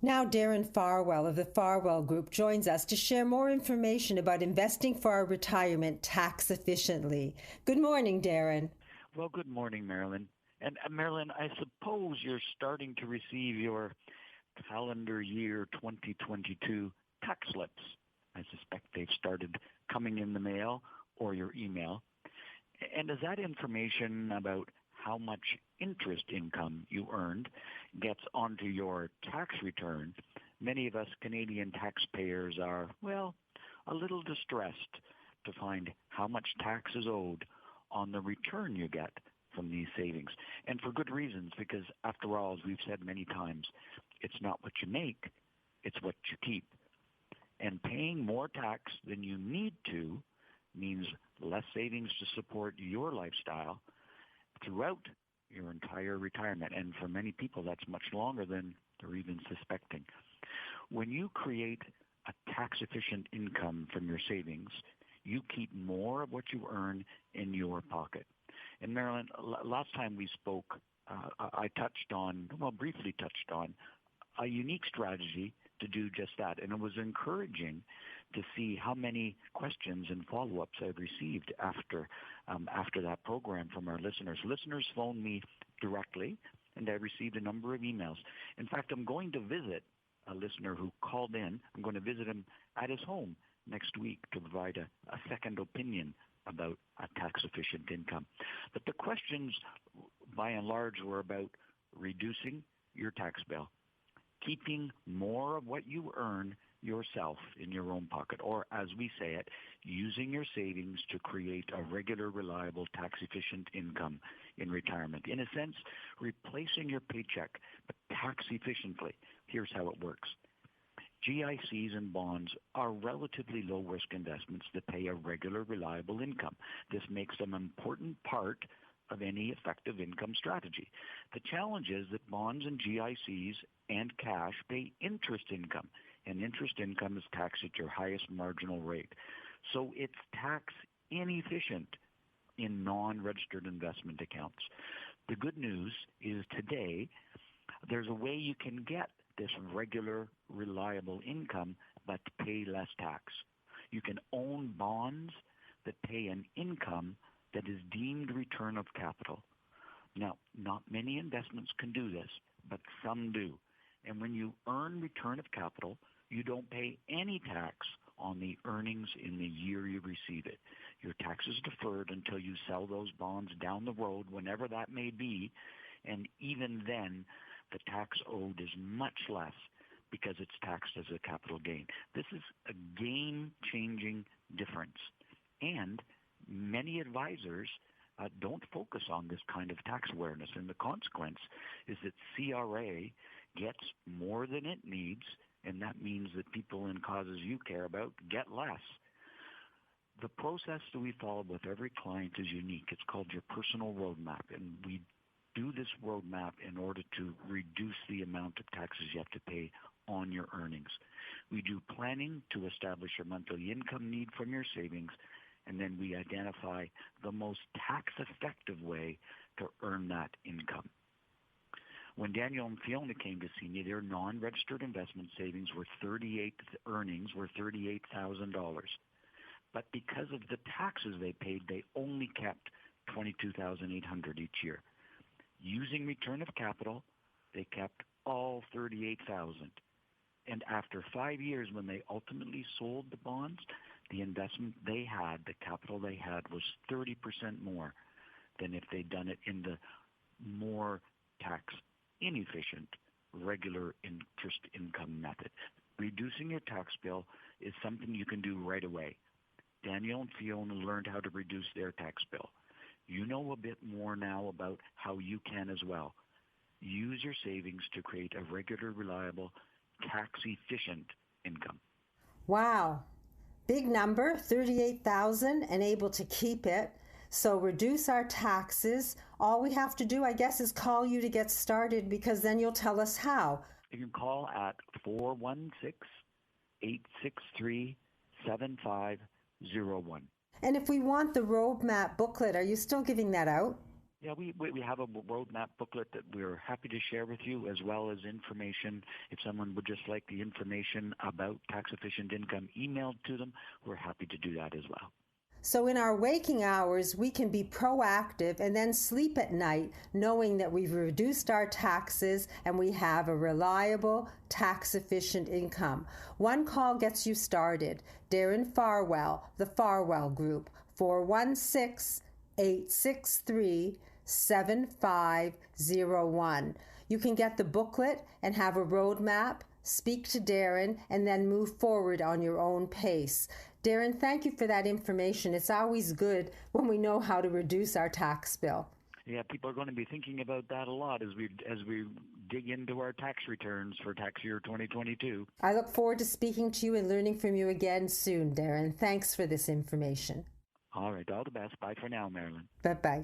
Now, Darren Farwell of the Farwell Group joins us to share more information about investing for our retirement tax efficiently. Good morning, Darren. Well, good morning, Marilyn. And Marilyn, I suppose you're starting to receive your calendar year 2022 tax slips. I suspect they've started coming in the mail or your email. And as that information about how much interest income you earned gets onto your tax return, many of us Canadian taxpayers are, well, a little distressed to find how much tax is owed on the return you get from these savings. And for good reasons, because after all, as we've said many times, it's not what you make, it's what you keep. And paying more tax than you need to means less savings to support your lifestyle throughout your entire retirement. And for many people, that's much longer than they're even suspecting. When you create a tax-efficient income from your savings, you keep more of what you earn in your pocket. And Marilyn, last time we spoke, I briefly touched on a unique strategy to do just that. And it was encouraging to see how many questions and follow-ups I've received after that program from our listeners. Listeners phoned me directly, and I received a number of emails. In fact, I'm going to visit a listener who called in. I'm going to visit him at his home next week to provide a second opinion about a tax-efficient income. But the questions, by and large, were about reducing your tax bill, keeping more of what you earn yourself in your own pocket, or as we say it, using your savings to create a regular, reliable, tax-efficient income in retirement. In a sense, replacing your paycheck, but tax efficiently. Here's how it works. GICs and bonds are relatively low-risk investments that pay a regular, reliable income. This makes them an important part of any effective income strategy. The challenge is that bonds and GICs and cash pay interest income, and interest income is taxed at your highest marginal rate. So it's tax inefficient in non-registered investment accounts. The good news is today there's a way you can get this regular, reliable income but pay less tax. You can own bonds that pay an income that is deemed return of capital. Now, not many investments can do this, but some do. And when you earn return of capital, you don't pay any tax on the earnings in the year you receive it. Your tax is deferred until you sell those bonds down the road, whenever that may be, and even then, the tax owed is much less because it's taxed as a capital gain. This is a game-changing difference. And many advisors don't focus on this kind of tax awareness, and the consequence is that CRA gets more than it needs, and that means that people in causes you care about get less. The process that we follow with every client is unique. It's called your personal roadmap, and we do this roadmap in order to reduce the amount of taxes you have to pay on your earnings. We do planning to establish your monthly income need from your savings, and then we identify the most tax-effective way to earn that income. When Daniel and Fiona came to see me, their non-registered investment savings were $38,000. But because of the taxes they paid, they only kept $22,800 each year. Using return of capital, they kept all $38,000. And after 5 years, when they ultimately sold the bonds, the investment they had, the capital they had, was 30% more than if they'd done it in the more tax inefficient regular interest income method. Reducing your tax bill is something you can do right away. Daniel and Fiona learned how to reduce their tax bill. You know a bit more now about how you can as well. Use your savings to create a regular, reliable, tax-efficient income. Wow. Big number, 38,000, and able to keep it. So reduce our taxes. All we have to do, I guess, is call you to get started, because then you'll tell us how. You can call at 416-863-7501. And if we want the roadmap booklet, are you still giving that out? Yeah, we have a roadmap booklet that we're happy to share with you, as well as information. If someone would just like the information about tax-efficient income emailed to them, we're happy to do that as well. So in our waking hours, we can be proactive and then sleep at night knowing that we've reduced our taxes and we have a reliable, tax-efficient income. One call gets you started. Darren Farwell, the Farwell Group, 416-863-7501. You can get the booklet and have a roadmap, speak to Darren, and then move forward on your own pace. Darren, thank you for that information. It's always good when we know how to reduce our tax bill. Yeah, people are going to be thinking about that a lot as we dig into our tax returns for tax year 2022. I look forward to speaking to you and learning from you again soon, Darren. Thanks for this information. All right, all the best. Bye for now, Marilyn. Bye-bye.